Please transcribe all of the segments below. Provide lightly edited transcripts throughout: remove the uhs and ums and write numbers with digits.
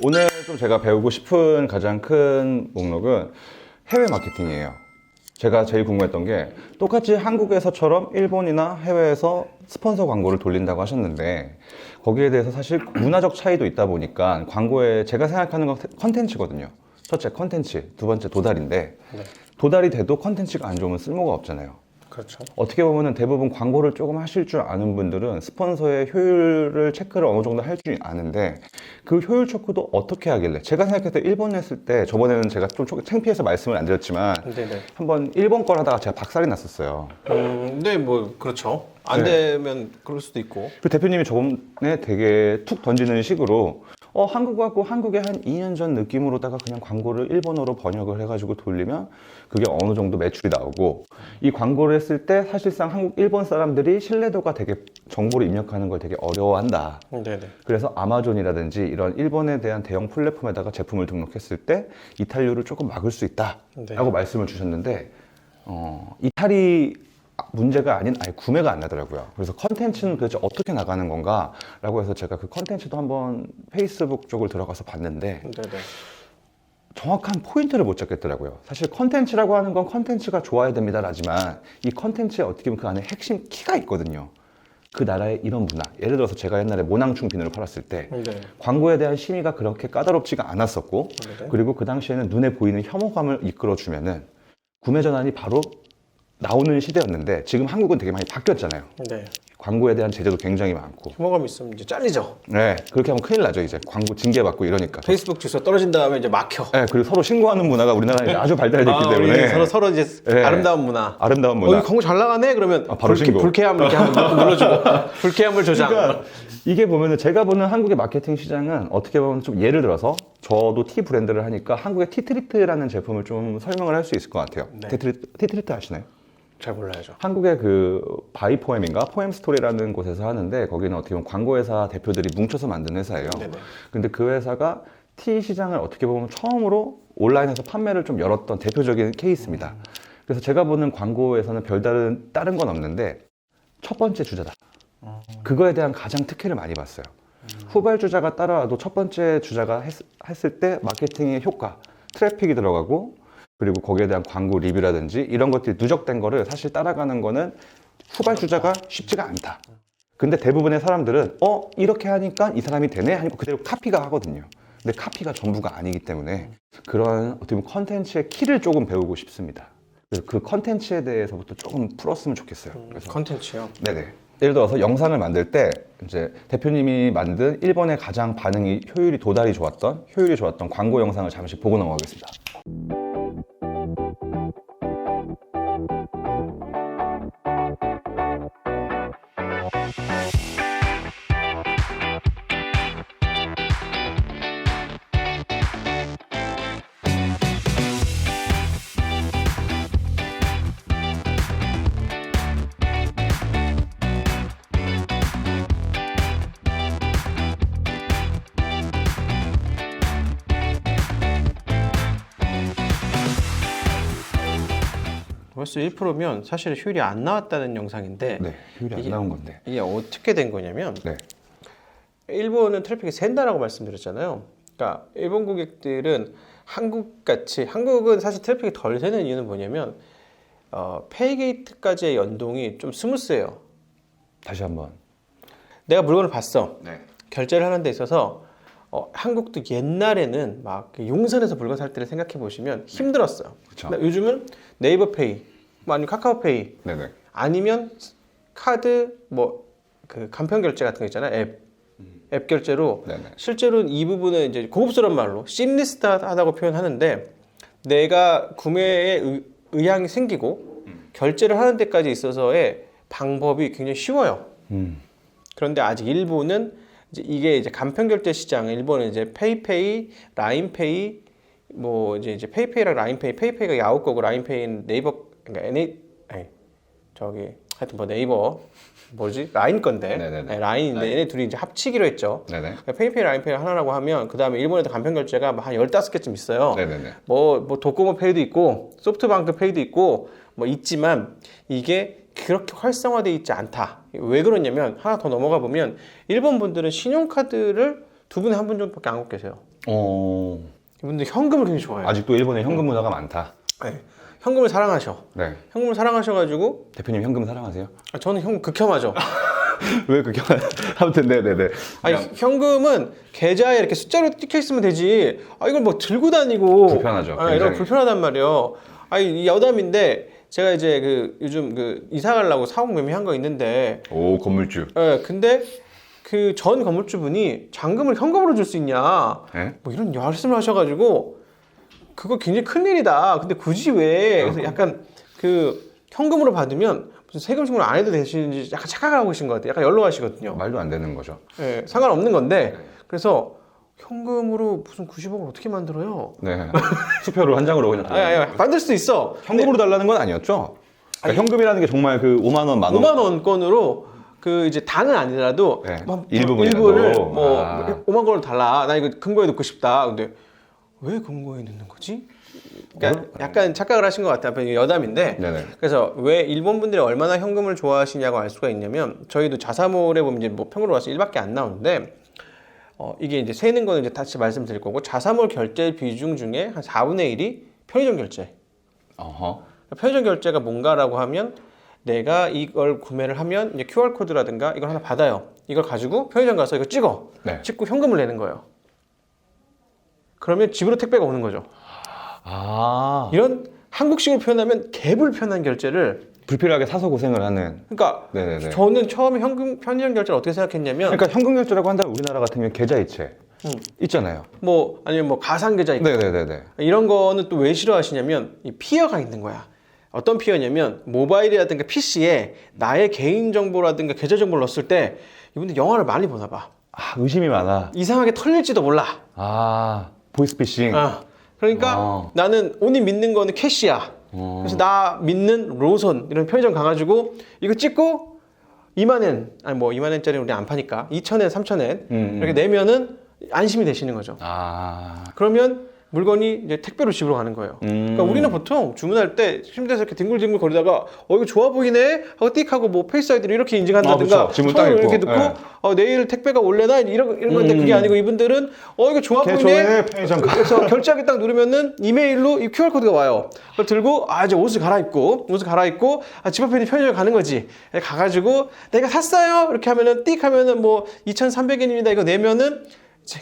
오늘 좀 제가 배우고 싶은 가장 큰 목록은 해외 마케팅이에요. 제가 제일 궁금했던 게 똑같이 한국에서처럼 일본이나 해외에서 스폰서 광고를 돌린다고 하셨는데 거기에 대해서 사실 문화적 차이도 있다 보니까 광고에 제가 생각하는 건 컨텐츠거든요. 첫째 컨텐츠, 두 번째 도달인데 네. 도달이 돼도 컨텐츠가 안 좋으면 쓸모가 없잖아요. 그렇죠. 어떻게 보면 대부분 광고를 조금 하실 줄 아는 분들은 스폰서의 효율을 체크를 어느 정도 할 줄 아는데 그 효율 체크도 어떻게 하길래 제가 생각했을 때 일본 했을 때 저번에는 제가 좀 창피해서 말씀을 안 드렸지만 네네. 한번 일본 걸 하다가 제가 박살이 났었어요. 네, 뭐 그렇죠. 안 네. 되면 그럴 수도 있고. 그 대표님이 저번에 되게 툭 던지는 식으로 한국하고 한국의 한 2년 전 느낌으로다가 그냥 광고를 일본어로 번역을 해가지고 돌리면 그게 어느 정도 매출이 나오고 이 광고를 했을 때 사실상 한국, 일본 사람들이 신뢰도가 되게 정보를 입력하는 걸 되게 어려워한다. 네네. 그래서 아마존이라든지 이런 일본에 대한 대형 플랫폼에다가 제품을 등록했을 때 이탈률을 조금 막을 수 있다라고 네. 말씀을 주셨는데 이탈이 문제가 아닌 아예 구매가 안 나더라고요. 그래서 컨텐츠는 도대체 어떻게 나가는 건가 라고 해서 제가 그 컨텐츠도 한번 페이스북 쪽을 들어가서 봤는데 네네. 정확한 포인트를 못 잡겠더라고요. 사실 컨텐츠라고 하는 건 컨텐츠가 좋아야 됩니다 라지만 이 컨텐츠에 어떻게 보면 그 안에 핵심 키가 있거든요. 그 나라의 이런 문화, 예를 들어서 제가 옛날에 모낭충 비누를 팔았을 때 네. 광고에 대한 심의가 그렇게 까다롭지가 않았었고 네. 그리고 그 당시에는 눈에 보이는 혐오감을 이끌어주면은 구매 전환이 바로 나오는 시대였는데 지금 한국은 되게 많이 바뀌었잖아요. 네. 광고에 대한 제재도 굉장히 많고. 혐오감 있으면 이제 잘리죠. 네, 그렇게 하면 큰일 나죠. 이제 광고 징계받고 이러니까. 페이스북 주소 떨어진 다음에 이제 막혀. 네, 그리고 서로 신고하는 문화가 우리나라에 아주 발달됐기 우리 때문에 서로 이제 네. 아름다운 문화. 아름다운 문화. 이 광고 잘 나가네? 그러면 바로 신고. 불쾌함 이렇게 한번 눌러주고 불쾌함을 조장. 그러니까 이게 보면은 제가 보는 한국의 마케팅 시장은 어떻게 보면 좀 예를 들어서 저도 티 브랜드를 하니까 한국의 티트리트라는 제품을 좀 설명을 할 수 있을 것 같아요. 네. 티트리트 아시나요? 잘 몰라야죠. 한국의 그 바이포엠인가 포엠스토리라는 곳에서 하는데 거기는 어떻게 보면 광고회사 대표들이 뭉쳐서 만든 회사예요. 네네. 근데 그 회사가 티 시장을 어떻게 보면 처음으로 온라인에서 판매를 좀 열었던 대표적인 케이스입니다. 그래서 제가 보는 광고에서는 별다른 다른 건 없는데 첫 번째 주자다. 그거에 대한 가장 특혜를 많이 봤어요. 후발주자가 따라와도 첫 번째 주자가 했을 때 마케팅의 효과, 트래픽이 들어가고 그리고 거기에 대한 광고 리뷰라든지 이런 것들이 누적된 거를 사실 따라가는 거는 후발주자가 쉽지가 않다. 근데 대부분의 사람들은 이렇게 하니까 이 사람이 되네 하니까 그대로 카피가 하거든요. 근데 카피가 전부가 아니기 때문에 그런 어떻게 보면 컨텐츠의 키를 조금 배우고 싶습니다. 그래서 그 컨텐츠에 대해서부터 조금 풀었으면 좋겠어요. 그래서 컨텐츠요. 네네. 예를 들어서 영상을 만들 때 이제 대표님이 만든 일본의 가장 반응이 효율이 좋았던 광고 영상을 잠시 보고 넘어가겠습니다. 벌써 1%면 사실 효율이 안 나왔다는 영상인데 네, 효율이 안 나온 건데. 이게 어떻게 된 거냐면 네. 일본은 트래픽이 샌다라고 말씀드렸잖아요. 그러니까 일본 고객들은 한국은 사실 트래픽이 덜 새는 이유는 뭐냐면 페이게이트까지의 연동이 좀 스무스해요. 다시 한번. 내가 물건을 봤어. 네. 결제를 하는 데 있어서 한국도 옛날에는 막 용산에서 물건 살 때를 생각해 보시면 힘들었어요. 그쵸. 근데 요즘은 네이버 페이, 뭐 아니면 카카오 페이, 네네. 아니면 카드 뭐 그 간편 결제 같은 거 있잖아요. 앱 결제로 네네. 실제로는 이 부분은 이제 고급스러운 말로 심리스하다고 표현하는데 내가 구매에 의향이 생기고 결제를 하는 데까지 있어서의 방법이 굉장히 쉬워요. 그런데 아직 일본은 이게 이제 간편 결제 시장, 일본은 이제 페이페이, 라인페이, 뭐 이제 페이페이랑 라인페이, 페이페이가 야후 거고 라인페이는 네이버, 그러니까 하여튼 뭐 네이버 뭐지 라인 건데 네네네. 라인인데 얘네 둘이 이제 합치기로 했죠. 네네. 페이페이, 라인페이 하나라고 하면 그 다음에 일본에도 간편 결제가 한 15개쯤 있어요. 네네네. 뭐 도코모 페이도 있고 소프트뱅크 페이도 있고 뭐 있지만 이게 그렇게 활성화되어 있지 않다. 왜 그러냐면 하나 더 넘어가 보면 일본 분들은 신용카드를 두 분에 한 분 정도밖에 안 갖고 계세요. 이분들 현금을 굉장히 좋아해요. 아직도 일본에 현금 문화가 많다. 네. 현금을 사랑하셔. 네. 현금을 사랑하셔가지고 대표님 현금 사랑하세요? 저는 현금 극혐하죠. 왜 그렇게 아무튼 네네네. 아니 현금은 계좌에 이렇게 숫자로 찍혀 있으면 되지. 이걸 뭐 들고 다니고 불편하죠, 이런 굉장히. 불편하단 말이에요. 이 여담인데 제가 이제 요즘 이사 가려고 사옥 매매한 거 있는데 오 건물주. 근데 그 전 건물주분이 잔금을 현금으로 줄 수 있냐 네? 뭐 이런 말씀을 하셔가지고 그거 굉장히 큰일이다. 근데 굳이 왜? 그래서 약간 현금으로 받으면 무슨 세금 신고를 안 해도 되시는지 약간 착각하고 계신 것 같아요. 약간 연로하시거든요. 말도 안 되는 거죠. 네, 상관없는 건데 그래서 현금으로 무슨 90억을 어떻게 만들어요? 네. 수표로 한 장으로 그냥. 아니, 만들 수 있어. 현금으로 달라는 건 아니었죠? 그러니까 현금이라는 게 정말 5만 원, 만 원. 5만 원권으로 이제 다는 아니더라도 네, 일부를 일부분이라도. 5만 원을 달라. 나 이거 금고에 넣고 싶다. 근데 왜 금고에 넣는 거지? 그러니까 약간 착각을 하신 것 같아요. 여담인데. 네네. 그래서 왜 일본 분들이 얼마나 현금을 좋아하시냐고 알 수가 있냐면 저희도 자사몰에 보면 이제 뭐 평으로 와서 1밖에 안 나오는데 이게 이제 세는 거는 이제 다시 말씀드릴 거고 자사몰 결제 비중 중에 한 4분의 1이 편의점 결제. 어허. 편의점 결제가 뭔가라고 하면 내가 이걸 구매를 하면 이제 QR 코드라든가 이걸 하나 받아요. 이걸 가지고 편의점 가서 이거 찍어. 네. 찍고 현금을 내는 거예요. 그러면 집으로 택배가 오는 거죠. 아. 이런 한국식으로 표현하면 개불편한 결제를 불필요하게 사서 고생을 하는. 그러니까 네네네. 저는 처음에 편의점 결제를 어떻게 생각했냐면 그러니까 현금 결제라고 한다면 우리나라 같으면 계좌이체 있잖아요. 뭐 아니면 뭐 가상계좌 있고 네네네네. 이런 거는 또 왜 싫어하시냐면 이 피어가 있는 거야. 어떤 피어냐면 모바일이라든가 PC에 나의 개인정보라든가 계좌정보를 넣었을 때 이분들 영화를 많이 보나 봐. 아 의심이 많아. 이상하게 털릴지도 몰라. 아 보이스피싱. 그러니까 나는 only 믿는 거는 캐시야. 그래서 나 믿는 로손 이런 편의점 가가지고 이거 찍고 2만엔 아니 뭐 2만엔짜리 우리 안 파니까 2천엔 3천엔 이렇게 내면은 안심이 되시는 거죠. 아. 그러면 물건이 이제 택배로 집으로 가는 거예요. 그러니까 우리는 보통 주문할 때 침대에서 이렇게 뒹굴뒹굴 거리다가 이거 좋아 보이네 하고 띡 하고 뭐 페이스 아이디를 이렇게 인증한다든가 그쵸. 지문 딱 손을 있고. 이렇게 넣고 내일 택배가 올래나 이런 건데 그게 아니고 이분들은 이거 좋아 보이네 개초에 편의점 가. 그래서 결제하기 딱 누르면은 이메일로 이 QR코드가 와요. 그걸 들고 이제 옷을 갈아입고 집 앞에 있는 편의점 가는 거지. 가가지고 내가 샀어요 이렇게 하면은 띡 하면은 뭐 2,300엔입니다 이거 내면은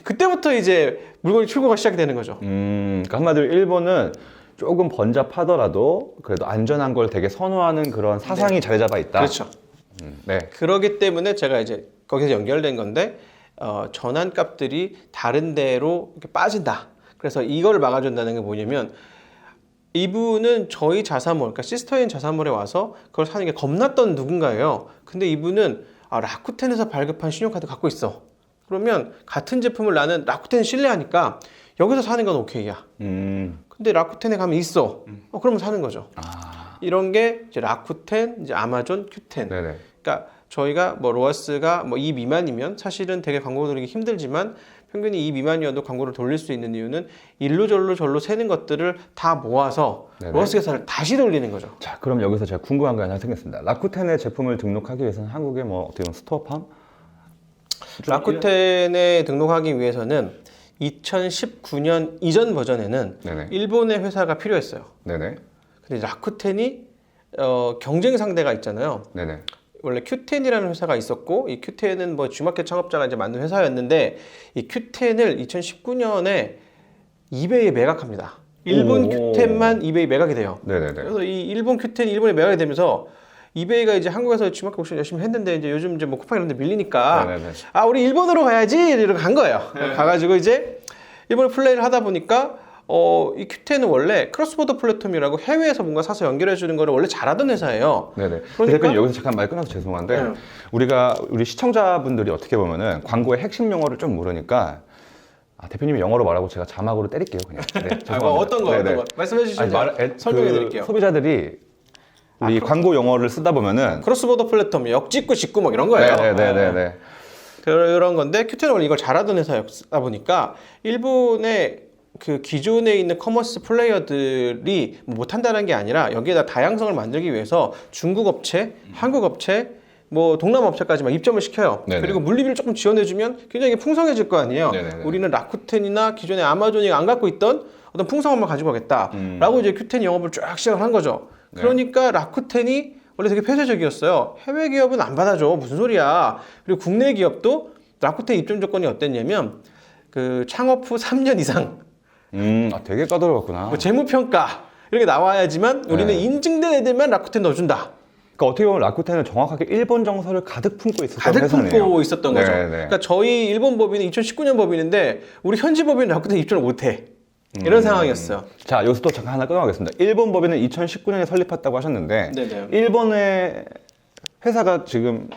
그때부터 이제 물건이 출고가 시작이 되는 거죠. 그러니까 한마디로 일본은 조금 번잡하더라도 그래도 안전한 걸 되게 선호하는 그런 사상이 자리 잡아 있다. 그렇죠. 네. 그러기 때문에 제가 이제 거기서 연결된 건데 전환값들이 다른 데로 이렇게 빠진다. 그래서 이걸 막아준다는 게 뭐냐면 이분은 저희 자사몰, 그러니까 시스터인 자사몰에 와서 그걸 사는 게 겁났던 누군가예요. 근데 이분은 라쿠텐에서 발급한 신용카드 갖고 있어. 그러면 같은 제품을 나는 라쿠텐 신뢰하니까 여기서 사는 건 오케이야. 근데 라쿠텐에 가면 있어. 그러면 사는 거죠. 이런 게 이제 라쿠텐, 이제 아마존, 큐텐. 네네. 그러니까 저희가 뭐 로아스가 뭐 2 미만이면 사실은 되게 광고 돌리기 힘들지만 평균이 2 미만이어도 광고를 돌릴 수 있는 이유는 일로 절로 세는 것들을 다 모아서 네네. 로아스 계산을 다시 돌리는 거죠. 자, 그럼 여기서 제가 궁금한 게 하나 생겼습니다. 라쿠텐의 제품을 등록하기 위해서는 한국에 뭐 어떻게 보면 스토어팜? 라쿠텐에 등록하기 위해서는 2019년 이전 버전에는 네네. 일본의 회사가 필요했어요. 네네. 근데 라쿠텐이 경쟁 상대가 있잖아요. 네네. 원래 큐텐이라는 회사가 있었고 이 큐텐은 뭐 G마켓 창업자가 이제 만든 회사였는데 이 큐텐을 2019년에 이베이에 매각합니다. 일본 큐텐만 이베이 매각이 돼요. 네네네. 그래서 이 일본 큐텐이 일본에 매각이 되면서 이베이가 이제 한국에서 G마켓 옥션 열심히 했는데 이제 요즘 이제 뭐 쿠팡 이런 데 밀리니까 네네네. 우리 일본으로 가야지 이러고 간 거예요. 가가지고 이제 일본에 플레이를 하다 보니까 이 큐텐은 원래 크로스보더 플랫폼이라고 해외에서 뭔가 사서 연결해 주는 거를 원래 잘하던 회사예요. 네네. 그러니까- 대표님 여기서 잠깐 말 끊어서 죄송한데 우리 시청자분들이 어떻게 보면은 광고의 핵심 용어를 좀 모르니까 대표님이 영어로 말하고 제가 자막으로 때릴게요 그냥. 네, 죄송합니다. 어떤 거 말씀해 주시면 설명해 드릴게요. 소비자들이 우리 광고 영어를 쓰다 보면은 크로스보더 플랫폼 역직구 직구 뭐 이런 거예요. 네네네네. 그런 건데 큐텐은 원래 이걸 잘하던 회사였다 보니까 일본의 그 기존에 있는 커머스 플레이어들이 뭐 못한다는 게 아니라 여기에다 다양성을 만들기 위해서 중국 업체, 한국 업체, 뭐 동남아 업체까지 막 입점을 시켜요. 네네. 그리고 물리비를 조금 지원해주면 굉장히 풍성해질 거 아니에요. 네네네. 우리는 라쿠텐이나 기존의 아마존이 안 갖고 있던 어떤 풍성함을 가지고 가겠다라고 이제 큐텐 영업을 쫙 시작을 한 거죠. 네. 그러니까 라쿠텐이 원래 되게 폐쇄적이었어요. 해외 기업은 안 받아줘. 무슨 소리야. 그리고 국내 기업도 라쿠텐 입점 조건이 어땠냐면 그 창업 후 3년 이상 되게 까다로웠구나. 뭐 재무평가 이렇게 나와야지만 우리는 네. 인증된 애들만 라쿠텐 넣어준다. 그러니까 어떻게 보면 라쿠텐은 정확하게 일본 정서를 가득 품고 있었던 가득 회사네요. 품고 있었던 거죠. 네네. 그러니까 저희 일본 법인은 2019년 법인인데 우리 현지 법인은 라쿠텐 입점을 못해. 이런 상황이었어요. 자, 여기서 또 잠깐 하나 끊어가겠습니다. 일본 법인은 2019년에 설립했다고 하셨는데 네네. 일본의 회사가 지금